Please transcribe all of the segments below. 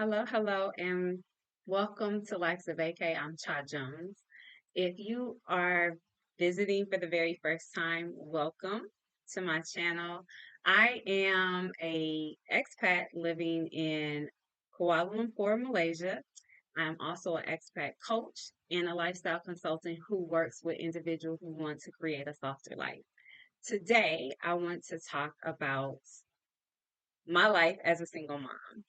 Hello, hello, and welcome to Likes of AK. I'm Cha Jones. If you are visiting for the very first time, welcome to my channel. I am a expat living in Kuala Lumpur, Malaysia. I'm also an expat coach and a lifestyle consultant who works with individuals who want to create a softer life. Today, I want to talk about my life as a single mom.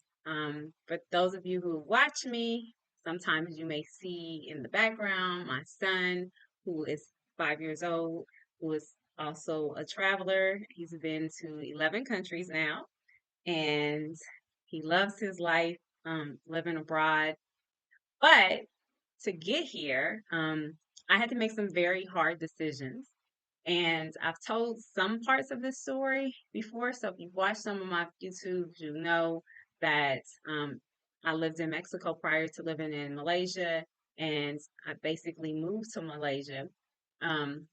For those of you who watch me, sometimes you may see in the background my son, who is 5 years old, who is also a traveler. He's been to 11 countries now, and he loves his life living abroad. But to get here, I had to make some very hard decisions. And I've told some parts of this story before. So if you've watched some of my YouTubes, you know that I lived in Mexico prior to living in Malaysia. And I basically moved to Malaysia um,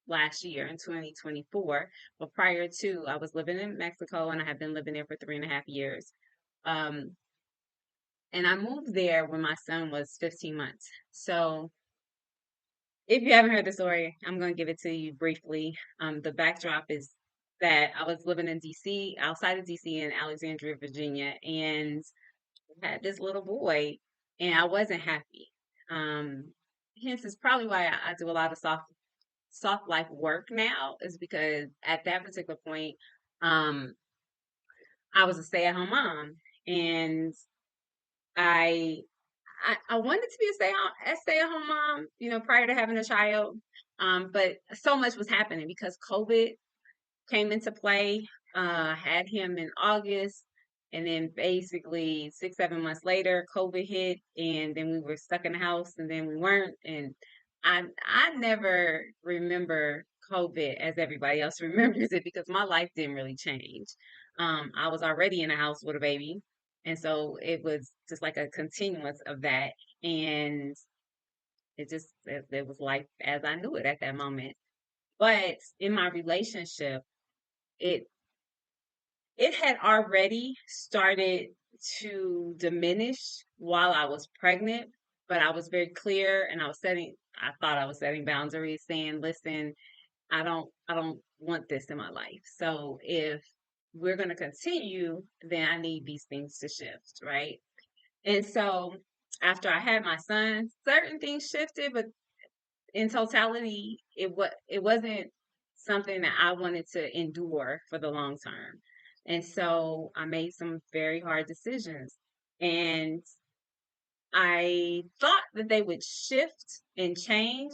last year in 2024. But prior to, I was living in Mexico and I have been living there for 3.5 years. Um, and I moved there when my son was 15 months. So if you haven't heard the story, I'm going to give it to you briefly. The backdrop is that I was living in DC, outside of DC in Alexandria, Virginia, and I had this little boy, and I wasn't happy. Um, Hence, is probably why I do a lot of soft life work now, is because at that particular point, um, I was a stay-at-home mom, and I I wanted to be a stay-at-home mom, prior to having a child. But so much was happening because COVID came into play. Had him in August, and then basically 6, 7 months later, COVID hit, and then we were stuck in the house, and then we weren't. And I never remember COVID as everybody else remembers it because my life didn't really change. I was already in a house with a baby, and so it was just like a continuance of that, and it was life as I knew it at that moment. But in my relationship, it it had already started to diminish while I was pregnant, but I was very clear and I thought I was setting boundaries saying, listen, I don't want this in my life. So if we're going to continue, then I need these things to shift, right? And so after I had my son, certain things shifted, but in totality, it wasn't something that I wanted to endure for the long term. And so I made some very hard decisions. And I thought that they would shift and change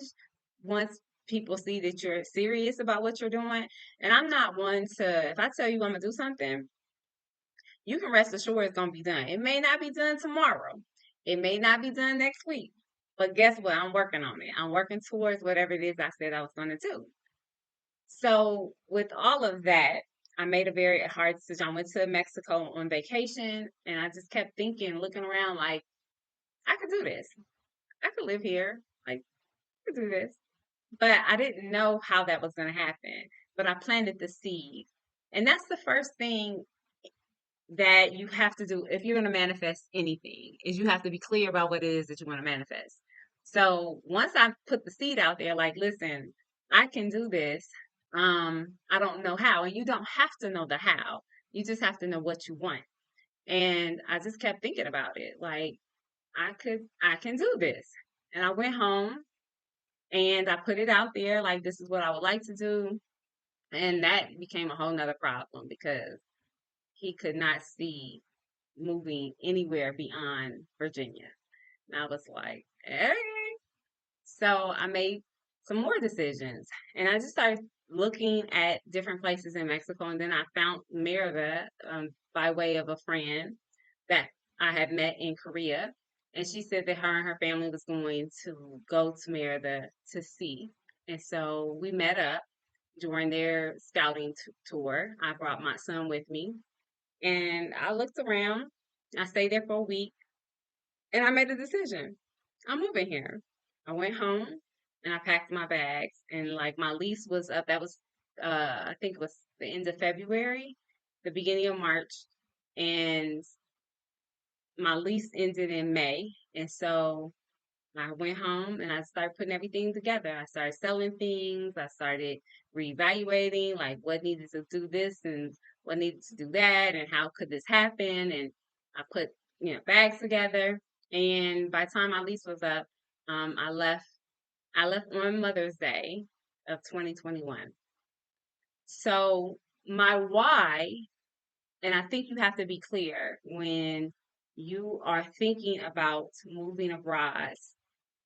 once people see that you're serious about what you're doing. And I'm not one to, if I tell you I'm gonna do something, you can rest assured it's gonna be done. It may not be done tomorrow. It may not be done next week. But guess what? I'm working on it. I'm working towards whatever it is I said I was gonna do. So with all of that, I made a very hard decision. I went to Mexico on vacation and I just kept thinking, looking around like, I could do this. I could live here. Like, I could do this. But I didn't know how that was going to happen. But I planted the seed. And that's the first thing that you have to do if you're going to manifest anything, is you have to be clear about what it is that you want to manifest. So once I put the seed out there, like, listen, I can do this. I don't know how. And you don't have to know the how. You just have to know what you want. And I just kept thinking about it. Like, I can do this. And I went home and I put it out there, like, this is what I would like to do. And that became a whole nother problem because he could not see moving anywhere beyond Virginia. And I was like, hey. So I made some more decisions and I just started looking at different places in Mexico. And then I found Merida by way of a friend that I had met in Korea. And she said that her and her family was going to go to Merida to see. And so we met up during their scouting tour. I brought my son with me and I looked around. I stayed there for a week and I made a decision. I'm moving here. I went home and I packed my bags and like my lease was up. That was I think it was the end of February, the beginning of March. And my lease ended in May, and so I went home and I started putting everything together. I started selling things. I started reevaluating like what needed to do this and what needed to do that and how could this happen. And I put, bags together. And by the time my lease was up, I left. I left on Mother's Day of 2021. So my why, and I think you have to be clear when you are thinking about moving abroad,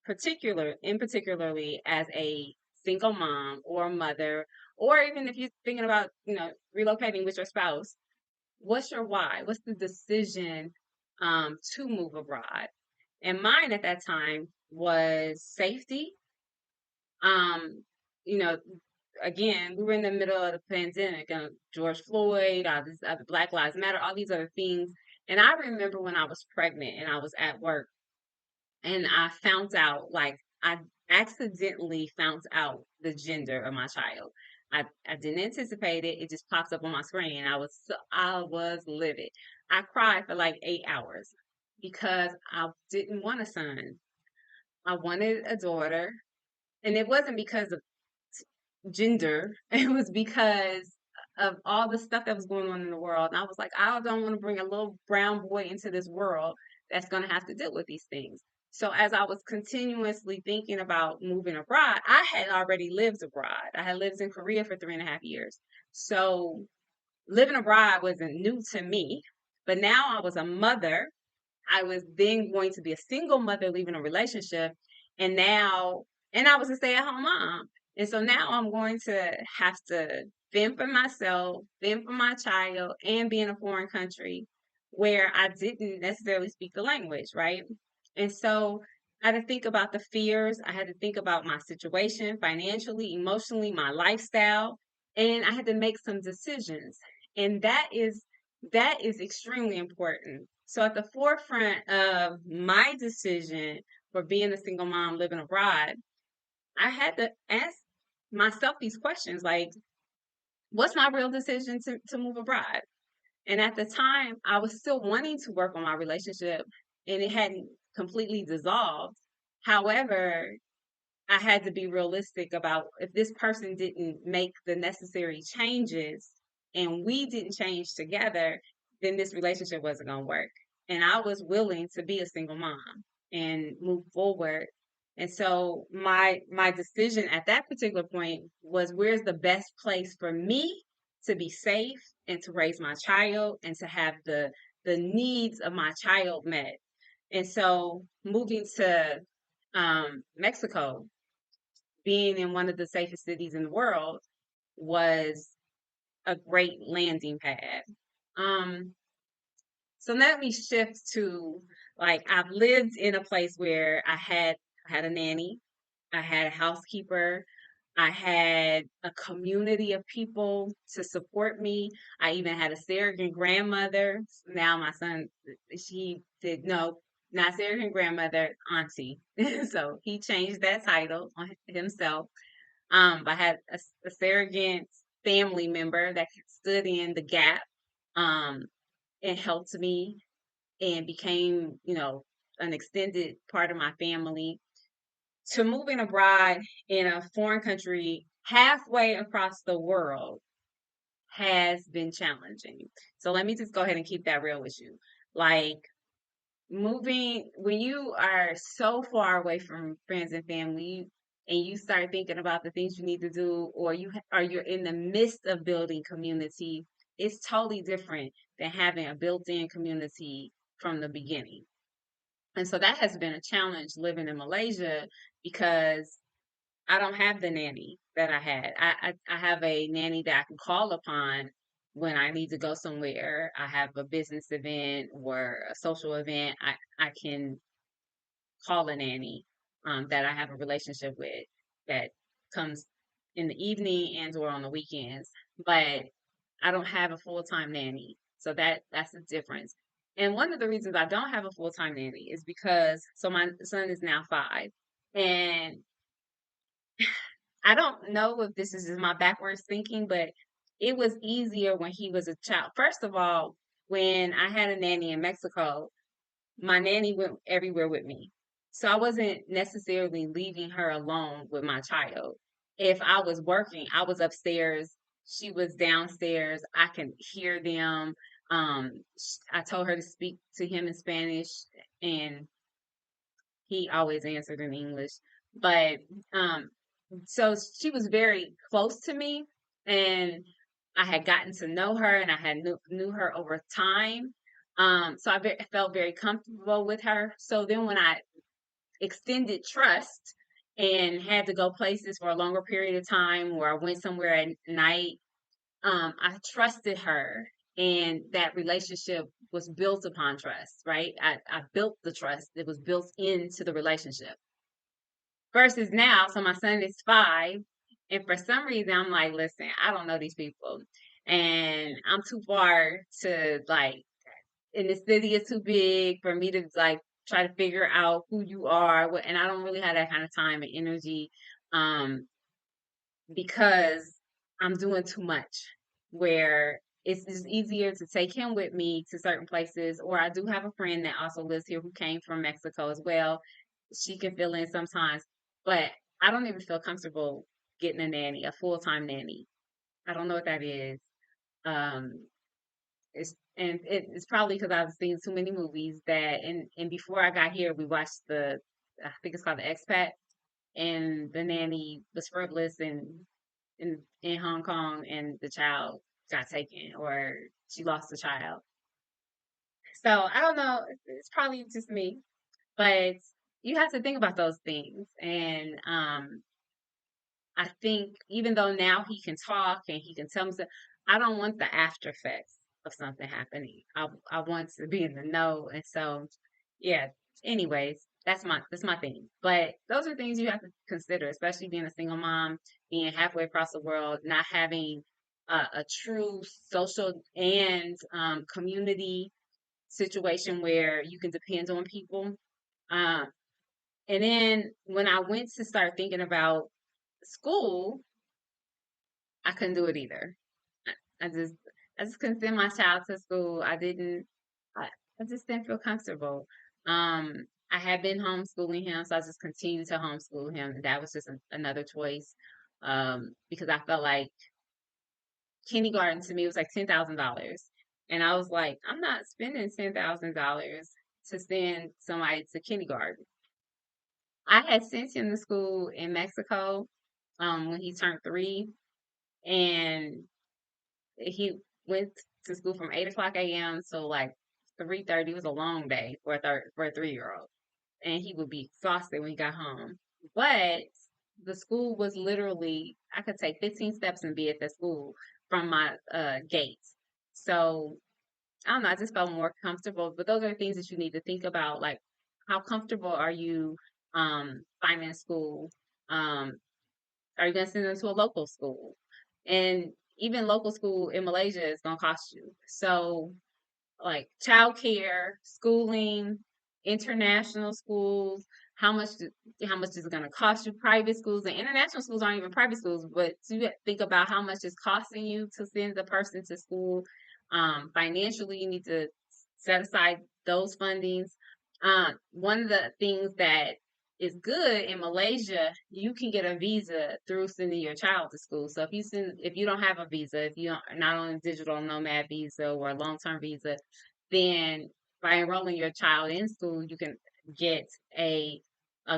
particularly as a single mom or mother, or even if you're thinking about, relocating with your spouse, what's your why? What's the decision to move abroad? And mine at that time was safety. Um, you know, again, we were in the middle of the pandemic, George Floyd, all these other Black Lives Matter, all these other things. And I remember when I was pregnant and I was at work and I found out, like, I accidentally found out the gender of my child. I didn't anticipate it. It just popped up on my screen. And I was livid. I cried for like 8 hours because I didn't want a son. I wanted a daughter. And it wasn't because of gender. It was because of all the stuff that was going on in the world. And I was like, I don't want to bring a little brown boy into this world that's going to have to deal with these things. So as I was continuously thinking about moving abroad, I had already lived abroad. I had lived in Korea for 3.5 years. So living abroad wasn't new to me. But now I was a mother. I was then going to be a single mother leaving a relationship. And now, and I was a stay at home mom. And so now I'm going to have to fend for myself, fend for my child, and be in a foreign country where I didn't necessarily speak the language, right? And so I had to think about the fears. I had to think about my situation financially, emotionally, my lifestyle, and I had to make some decisions. And that is extremely important. So at the forefront of my decision for being a single mom living abroad, I had to ask myself these questions like, what's my real decision to move abroad? And at the time, I was still wanting to work on my relationship and it hadn't completely dissolved. However, I had to be realistic about if this person didn't make the necessary changes and we didn't change together, then this relationship wasn't going to work. And I was willing to be a single mom and move forward. And so my decision at that particular point was where's the best place for me to be safe and to raise my child and to have the needs of my child met. And so moving to Mexico, being in one of the safest cities in the world was a great landing pad. Um, so let me shift to like I've lived in a place where I had a nanny, I had a housekeeper, I had a community of people to support me. I even had a surrogate grandmother. Now my son, she did no, not surrogate grandmother, auntie. So he changed that title on himself. I had a surrogate family member that stood in the gap um, and helped me and became, an extended part of my family. To moving abroad in a foreign country halfway across the world has been challenging. So let me just go ahead and keep that real with you. Like moving when you are so far away from friends and family and you start thinking about the things you need to do or you're in the midst of building community, it's totally different than having a built-in community from the beginning. And so that has been a challenge living in Malaysia because I don't have the nanny that I had. I have a nanny that I can call upon when I need to go somewhere. I have a business event or a social event. I can call a nanny that I have a relationship with that comes in the evening and or on the weekends. But I don't have a full-time nanny. So that's the difference. And one of the reasons I don't have a full-time nanny is because so my son is now 5 and I don't know if this is my backwards thinking, but it was easier when he was a child. First of all, when I had a nanny in Mexico, my nanny went everywhere with me. So I wasn't necessarily leaving her alone with my child. If I was working, I was upstairs, she was downstairs. I can hear them. I told her to speak to him in Spanish, and he always answered in English. But um, so she was very close to me, and I had gotten to know her, and I had knew her over time. So felt very comfortable with her. So then when I extended trust and had to go places for a longer period of time, where I went somewhere at night, I trusted her, and that relationship was built upon trust, right? I built the trust. It was built into the relationship. Versus now, so my son is 5, and for some reason I'm like, listen, I don't know these people, and I'm too far to like, and the city is too big for me to like try to figure out who you are, and I don't really have that kind of time and energy. Um, because I'm doing too much, where it's just easier to take him with me to certain places. Or I do have a friend that also lives here who came from Mexico as well. She can fill in sometimes, but I don't even feel comfortable getting a nanny, a full-time nanny. I don't know what that is. Um, it's probably because I've seen too many movies that, and before I got here, we watched I think it's called The Expat, and the nanny was frivolous and in Hong Kong, and the child got taken, or she lost the child. So I don't know. It's probably just me, but you have to think about those things. And I think even though now he can talk and he can tell me stuff, I don't want the after effects of something happening. I want to be in the know, and so yeah. Anyways, that's my thing. But those are things you have to consider, especially being a single mom, being halfway across the world, not having a true social and community situation where you can depend on people. Um, and then when I went to start thinking about school, I couldn't do it either. I, I just I just couldn't send my child to school. I, I just didn't feel comfortable. I had been homeschooling him, so I just continued to homeschool him. And that was just another choice. Because I felt like kindergarten to me was like $10,000. And I was like, I'm not spending $10,000 to send somebody to kindergarten. I had sent him to school in Mexico when he turned 3, and he went to school from 8 o'clock a.m. to like 3:30. It was a long day for a 3-year-old, and he would be exhausted when he got home. But the school was literally, I could take 15 steps and be at the school from my gate. So I don't know. I just felt more comfortable. But those are things that you need to think about, like how comfortable are you finding school? Um, are you going to send them to a local school? And even local school in Malaysia is going to cost you. So, like childcare, schooling, international schools, how much how much is it going to cost you? Private schools and international schools aren't even private schools, but you think about how much it's costing you to send the person to school. Financially, you need to set aside those fundings. One of the things that is good in Malaysia, you can get a visa through sending your child to school. So if you don't have a visa, if you are not on a digital nomad visa or a long term visa, then by enrolling your child in school, you can get a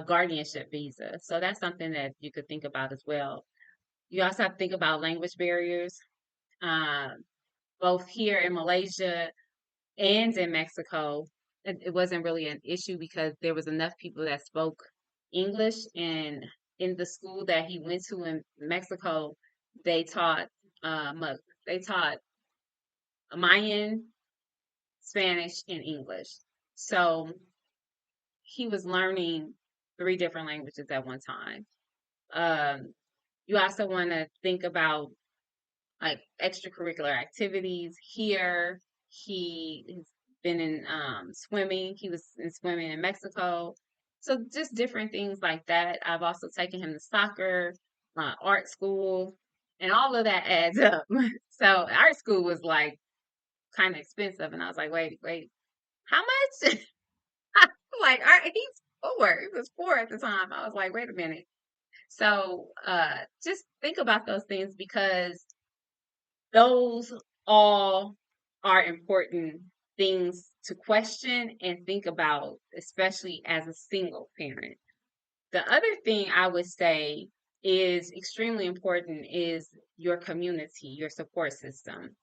guardianship visa. So that's something that you could think about as well. You also have to think about language barriers. Um, Both here in Malaysia and in Mexico, it wasn't really an issue because there was enough people that spoke English, and in the school that he went to in Mexico, they taught they taught Mayan, Spanish, and English. So he was learning 3 different languages at one time. Um, you also want to think about like extracurricular activities. Here, he has been in swimming. He was in swimming in Mexico. So just different things like that. I've also taken him to soccer, art school, and all of that adds up. So art school was like kind of expensive, and I was like, wait, how much? like, all right, he's 4. He was 4 at the time. I was like, wait a minute. So just think about those things because those all are important things to question and think about, especially as a single parent. The other thing I would say is extremely important is your community, your support system.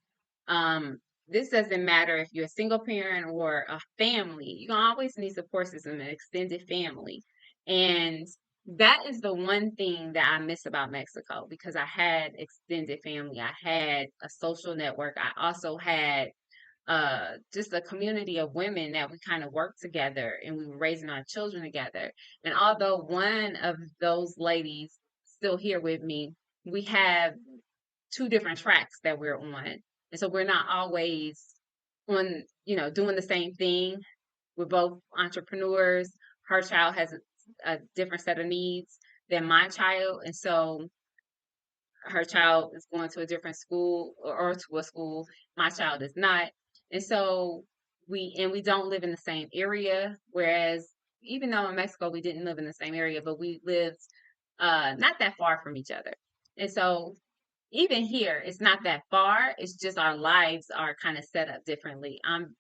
Um, this doesn't matter if you're a single parent or a family. You always need support system, an extended family. And that is the one thing that I miss about Mexico because I had extended family. I had a social network. I also had just a community of women that we kind of worked together and we were raising our children together. And although one of those ladies still here with me, we have 2 different tracks that we're on. And so we're not always on, doing the same thing. We're both entrepreneurs. Her child has a different set of needs than my child. And so her child is going to a different school or to a school. My child is not. And so we don't live in the same area. Whereas even though in Mexico we didn't live in the same area, but we lived not that far from each other. And so even here, it's not that far. It's just our lives are kind of set up differently. I'm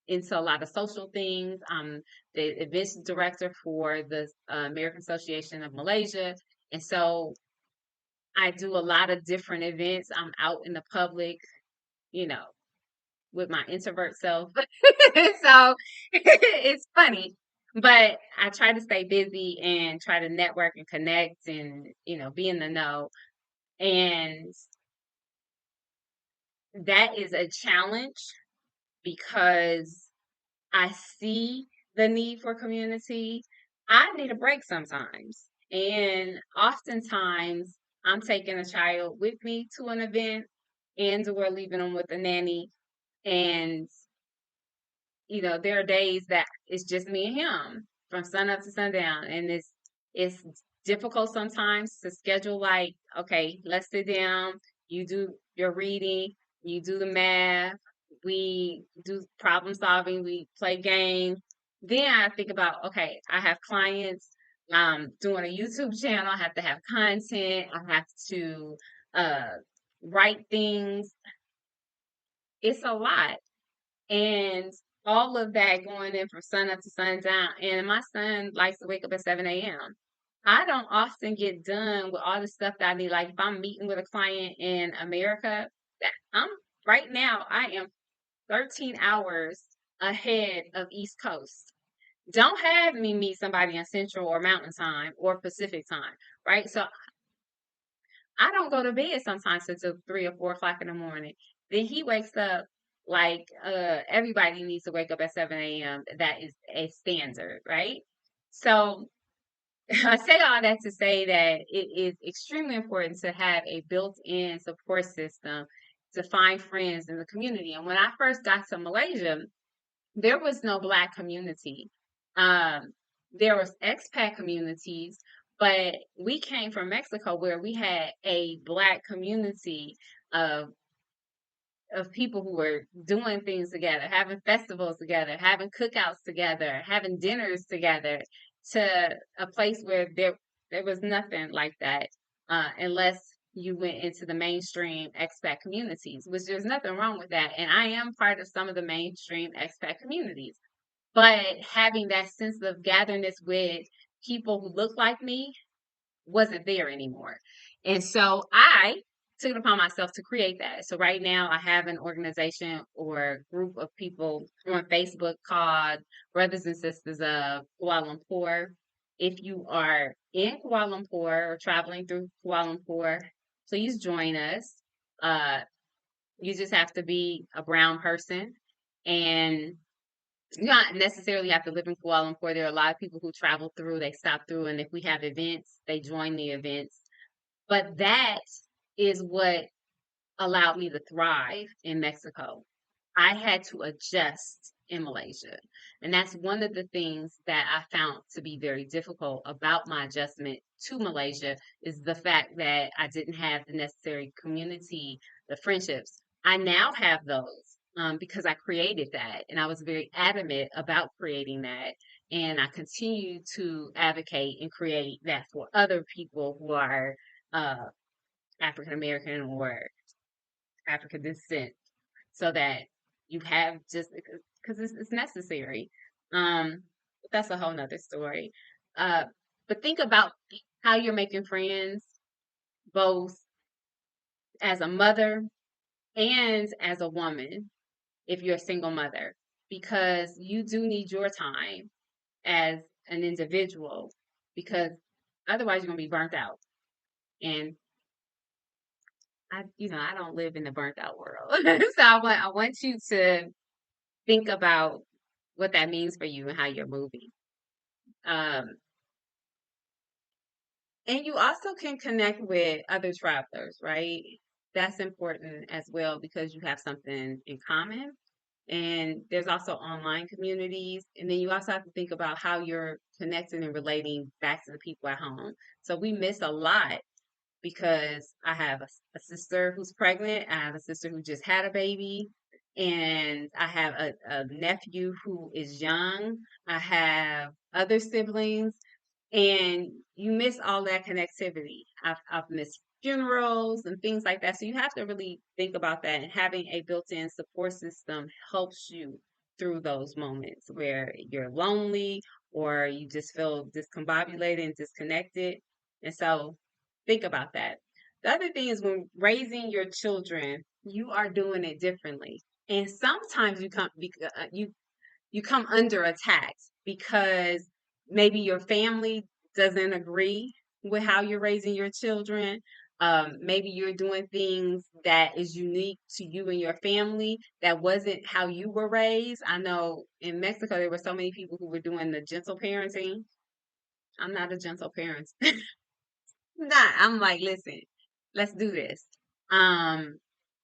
into a lot of social things. I'm the events director for the American Association of Malaysia. And so I do a lot of different events. I'm out in the public, you know, with my introvert self. So it's funny, but I try to stay busy and try to network and connect and, be in the know. And that is a challenge because I see the need for community. I need a break sometimes. And oftentimes I'm taking a child with me to an event and or leaving them with a nanny. And there are days that it's just me and him from sun up to sundown. And it's difficult sometimes to schedule like, okay, let's sit down, you do your reading, you do the math, we do problem solving, we play games. Then I think about, okay, I have clients, doing a YouTube channel, I have to have content, I have to uh write things. It's a lot. And all of that going in from sun up to sundown. And my son likes to wake up at 7 a.m. I don't often get done with all the stuff that I need. Like if I'm meeting with a client in America, that I'm right now, I am 13 hours ahead of East Coast. Don't have me meet somebody in Central or Mountain Time or Pacific Time, right? So I don't go to bed sometimes until 3 or 4 o'clock in the morning. Then he wakes up like everybody needs to wake up at 7 a.m. That is a standard, right? So I say all that to say that it is extremely important to have a built-in support system to find friends in the community. And when I first got to Malaysia, there was no Black community. Um, there was expat communities, but we came from Mexico where we had a Black community of people who were doing things together, having festivals together, having cookouts together, having dinners together, to a place where there was nothing like that, unless you went into the mainstream expat communities, which there's nothing wrong with that. And I am part of some of the mainstream expat communities. But having that sense of gatherness with people who look like me wasn't there anymore. And so I took it upon myself to create that. So right now I have an organization or group of people on Facebook called Brothers and Sisters of Kuala Lumpur. If you are in Kuala Lumpur or traveling through Kuala Lumpur, please join us. Uh, you just have to be a brown person, and you don't necessarily have to live in Kuala Lumpur. There are a lot of people who travel through, they stop through, and if we have events, they join the events. But that is what allowed me to thrive in Mexico. I had to adjust in Malaysia. And that's one of the things that I found to be very difficult about my adjustment to Malaysia is the fact that I didn't have the necessary community, the friendships. I now have those because I created that and I was very adamant about creating that. And I continue to advocate and create that for other people who are uh, African American or African descent, so that you have just because it's necessary. But that's a whole nother story. Uh, but think about how you're making friends, both as a mother and as a woman, if you're a single mother, because you do need your time as an individual, because otherwise you're gonna be burnt out. And I don't live in the burnt out world. So I want you to think about what that means for you and how you're moving. Um, and you also can connect with other travelers, right? That's important as well because you have something in common. And there's also online communities. And then you also have to think about how you're connecting and relating back to the people at home. So we miss a lot because I have a sister who's pregnant. I have a sister who just had a baby. And I have a nephew who is young. I have other siblings and you miss all that connectivity. I've missed funerals and things like that. So you have to really think about that. And having a built-in support system helps you through those moments where you're lonely or you just feel discombobulated and disconnected. And so think about that. The other thing is when raising your children, you are doing it differently. And sometimes you come under attack because maybe your family doesn't agree with how you're raising your children. Maybe you're doing things that is unique to you and your family that wasn't how you were raised. I know in Mexico there were so many people who were doing the gentle parenting. I'm not a gentle parent. Not. I'm like, listen, let's do this. Um,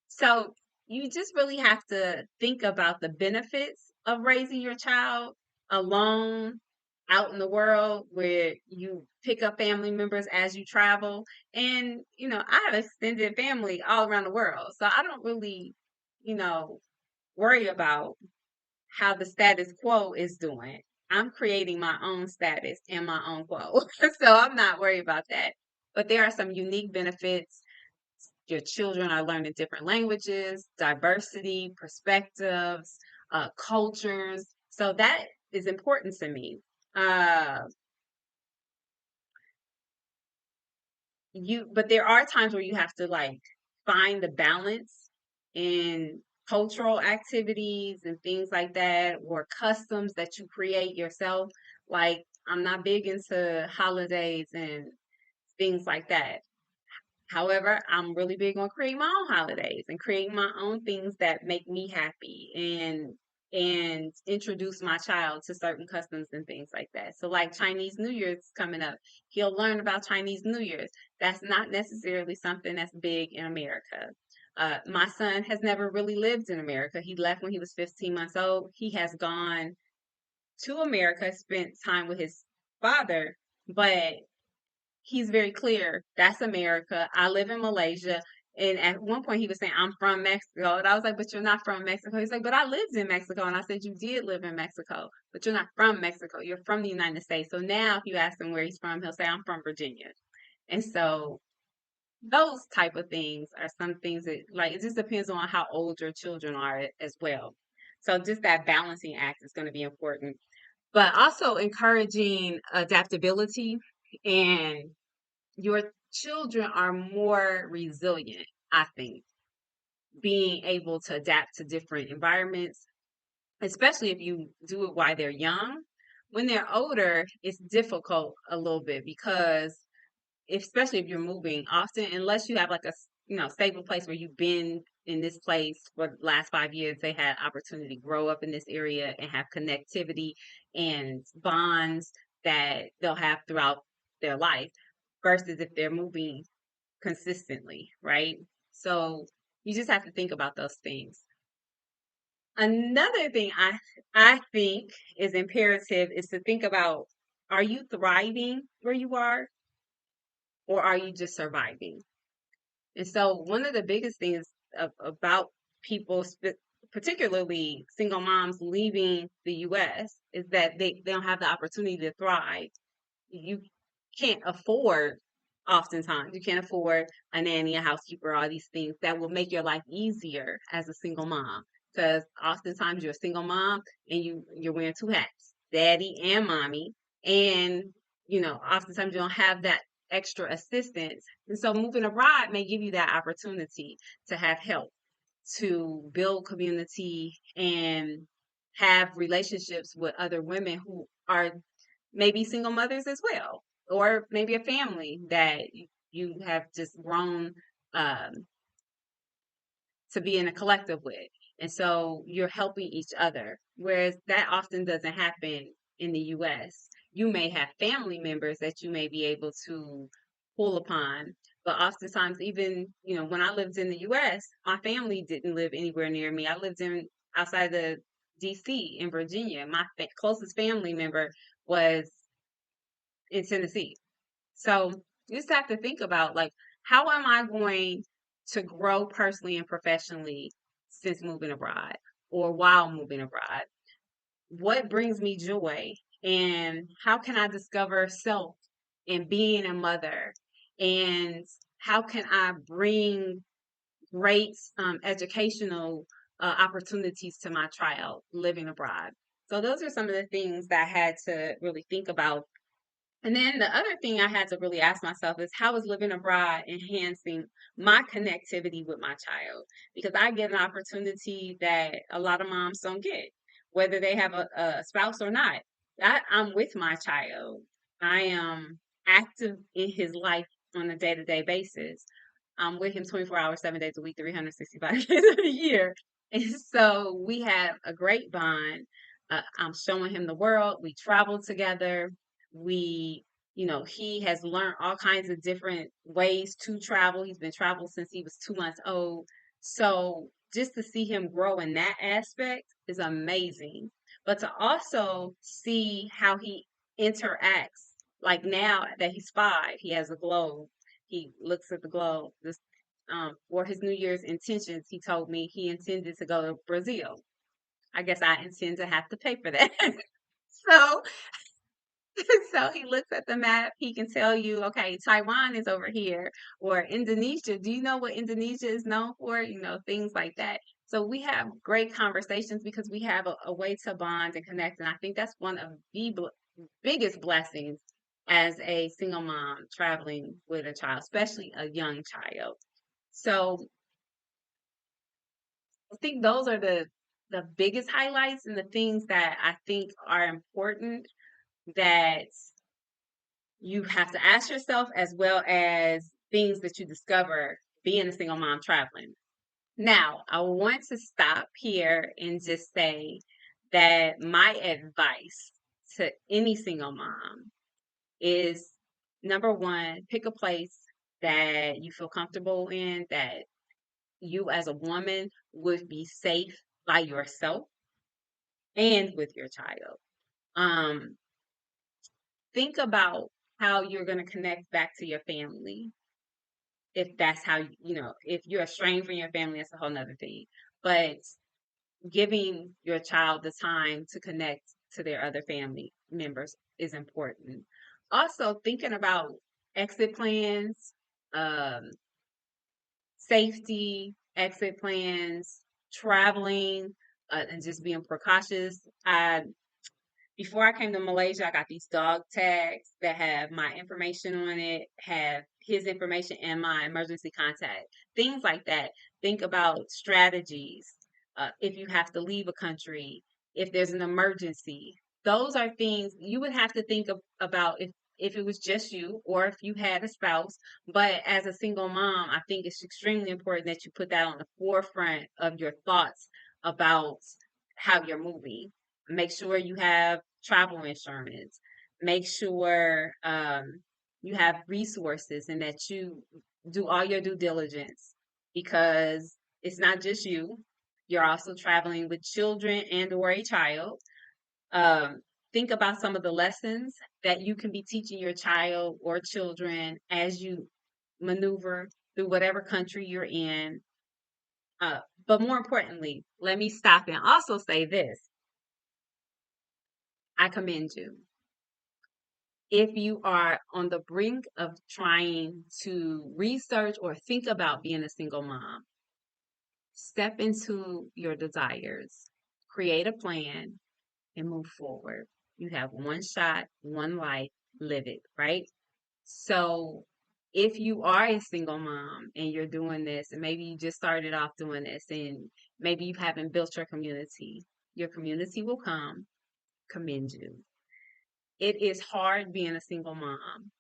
so you just really have to think about the benefits of raising your child alone out in the world where you pick up family members as you travel. And, I have extended family all around the world. So I don't really, you know, worry about how the status quo is doing. I'm creating my own status and my own quo. So I'm not worried about that. But there are some unique benefits. Your children are learning different languages, diversity, perspectives, cultures. So that is important to me. Uh, but there are times where you have to like find the balance in cultural activities and things like that, or customs that you create yourself. Like I'm not big into holidays and things like that. However, I'm really big on creating my own holidays and creating my own things that make me happy and introduce my child to certain customs and things like that. So like Chinese New Year's coming up, he'll learn about Chinese New Year's. That's not necessarily something that's big in America. My son has never really lived in America. He left when he was 15 months old. He has gone to America, spent time with his father, but he's very clear. That's America. I live in Malaysia. And at one point he was saying, I'm from Mexico. And I was like, but you're not from Mexico. He's like, but I lived in Mexico. And I said, you did live in Mexico, but you're not from Mexico. You're from the United States. So now if you ask him where he's from, he'll say, I'm from Virginia. And so those type of things are some things that like it just depends on how old your children are as well. So just that balancing act is going to be important. But also encouraging adaptability, and your children are more resilient, I think, being able to adapt to different environments, especially if you do it while they're young. When they're older, it's difficult a little bit because especially if you're moving often, unless you have like a stable place where you've been in this place for the last 5 years, they had opportunity to grow up in this area and have connectivity and bonds that they'll have throughout their life versus if they're moving consistently, right? So you just have to think about those things. Another thing I think is imperative is to think about, are you thriving where you are or are you just surviving? And so one of the biggest things about people, particularly single moms leaving the US, is that they don't have the opportunity to thrive. You can't afford, oftentimes you can't afford a nanny, a housekeeper, all these things that will make your life easier as a single mom, because oftentimes you're a single mom and you're wearing two hats, daddy and mommy, and oftentimes you don't have that extra assistance, and so moving abroad may give you that opportunity to have help, to build community and have relationships with other women who are maybe single mothers as well, or maybe a family that you have just grown um, to be in a collective with. And so you're helping each other, whereas that often doesn't happen in the US. You may have family members that you may be able to pull upon, but oftentimes, even, when I lived in the US, my family didn't live anywhere near me. I lived in outside the DC in Virginia. My closest family member was in Tennessee. So you just have to think about, like, how am I going to grow personally and professionally since moving abroad or while moving abroad? What brings me joy? And how can I discover self in being a mother? And how can I bring great educational opportunities to my child living abroad? So those are some of the things that I had to really think about. And then the other thing I had to really ask myself is, how is living abroad enhancing my connectivity with my child? Because I get an opportunity that a lot of moms don't get, whether they have a spouse or not. I'm with my child. I am active in his life on a day-to-day basis. I'm with him 24 hours, 7 days a week, 365 days a year. And so we have a great bond. I'm showing him the world. We travel together. We, he has learned all kinds of different ways to travel. He's been traveling since he was 2 months old. So just to see him grow in that aspect is amazing. But to also see how he interacts, like now that he's 5, he has a globe. He looks at the globe. For his New Year's intentions, he told me he intended to go to Brazil. I guess I intend to have to pay for that. So so he looks at the map, he can tell you, okay, Taiwan is over here, or Indonesia. Do you know what Indonesia is known for? Things like that. So we have great conversations because we have a way to bond and connect. And I think that's one of the biggest blessings as a single mom traveling with a child, especially a young child. So I think those are the biggest highlights and the things that I think are important that you have to ask yourself, as well as things that you discover being a single mom traveling. Now, I want to stop here and just say that my advice to any single mom is, number one, pick a place that you feel comfortable in, that you as a woman would be safe by yourself and with your child. Um, think about how you're going to connect back to your family. If that's how, if you're estranged from your family, that's a whole nother thing. But giving your child the time to connect to their other family members is important. Also, thinking about exit plans, um, safety, exit plans, traveling, and just being precautious. Before I came to Malaysia, I got these dog tags that have my information on it, have his information and my emergency contact, things like that. Think about strategies. If you have to leave a country, if there's an emergency, those are things you would have to think about if it was just you or if you had a spouse. But as a single mom, I think it's extremely important that you put that on the forefront of your thoughts about how you're moving. Make sure you have travel insurance. Make sure you have resources and that you do all your due diligence, because it's not just you. You're also traveling with children and or a child. Um, think about some of the lessons that you can be teaching your child or children as you maneuver through whatever country you're in. But more importantly, let me stop and also say this. I commend you. If you are on the brink of trying to research or think about being a single mom, step into your desires, create a plan, and move forward. You have one shot, one life, live it, right? So if you are a single mom and you're doing this, and maybe you just started off doing this, and maybe you haven't built your community will come, commend you. It is hard being a single mom.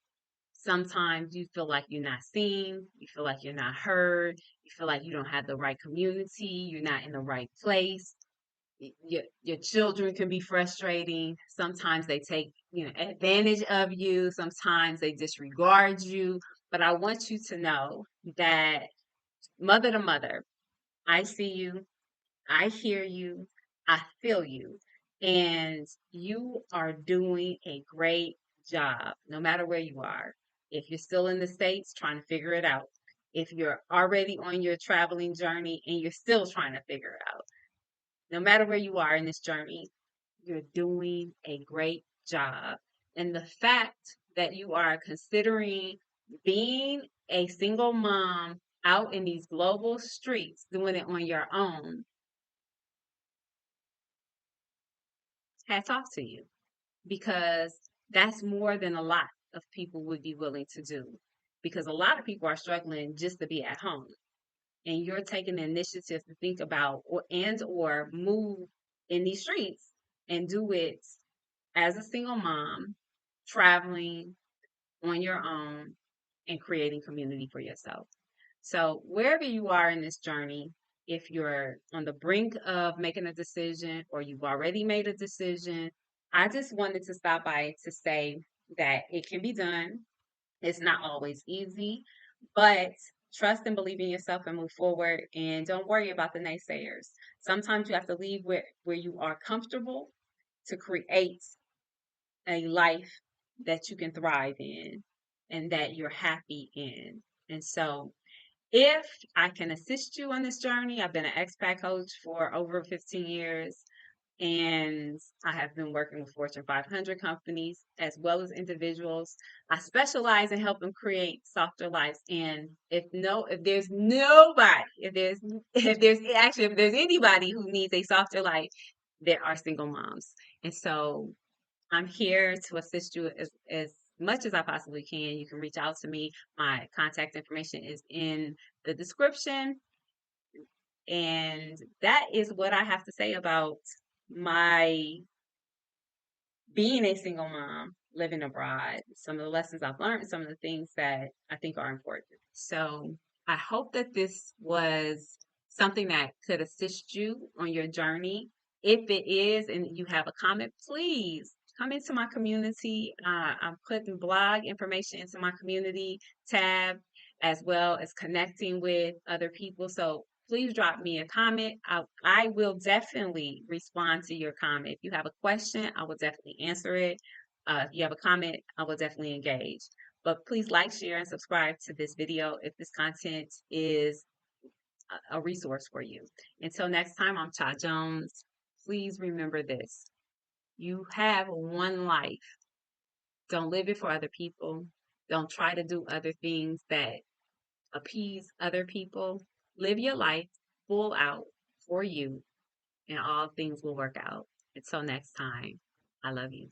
Sometimes you feel like you're not seen, you feel like you're not heard, you feel like you don't have the right community, you're not in the right place. Your children can be frustrating. Sometimes they take, advantage of you. Sometimes they disregard you. But I want you to know that mother to mother, I see you, I hear you, I feel you, and you are doing a great job, no matter where you are. If you're still in the States, trying to figure it out. If you're already on your traveling journey and you're still trying to figure it out, no matter where you are in this journey, you're doing a great job. And the fact that you are considering being a single mom out in these global streets, doing it on your own, hats off to you, because that's more than a lot of people would be willing to do. Because a lot of people are struggling just to be at home, and you're taking the initiative to think about or move in these streets and do it as a single mom, traveling on your own and creating community for yourself. So, wherever you are in this journey, if you're on the brink of making a decision or you've already made a decision, I just wanted to stop by to say that it can be done. It's not always easy, but trust and believe in yourself and move forward. And don't worry about the naysayers. Sometimes you have to leave where you are comfortable to create a life that you can thrive in and that you're happy in. And so, if I can assist you on this journey, I've been an expat coach for over 15 years, and I have been working with Fortune 500 companies as well as individuals. I specialize in helping create softer lives. And if there's nobody, if there's anybody who needs a softer life, there are single moms. And so I'm here to assist you as much as I possibly can. You can reach out to me. My contact information is in the description. And that is what I have to say about my being a single mom, living abroad, some of the lessons I've learned, some of the things that I think are important. So I hope that this was something that could assist you on your journey. If it is and you have a comment, please come into my community. I'm putting blog information into my community tab as well as connecting with other people. So please drop me a comment. I will definitely respond to your comment. If you have a question, I will definitely answer it. If you have a comment, I will definitely engage. But please like, share, and subscribe to this video if this content is a resource for you. Until next time, I'm Cha Jones. Please remember this. You have one life. Don't live it for other people. Don't try to do other things that appease other people. Live your life full out for you, and all things will work out. Until next time, I love you.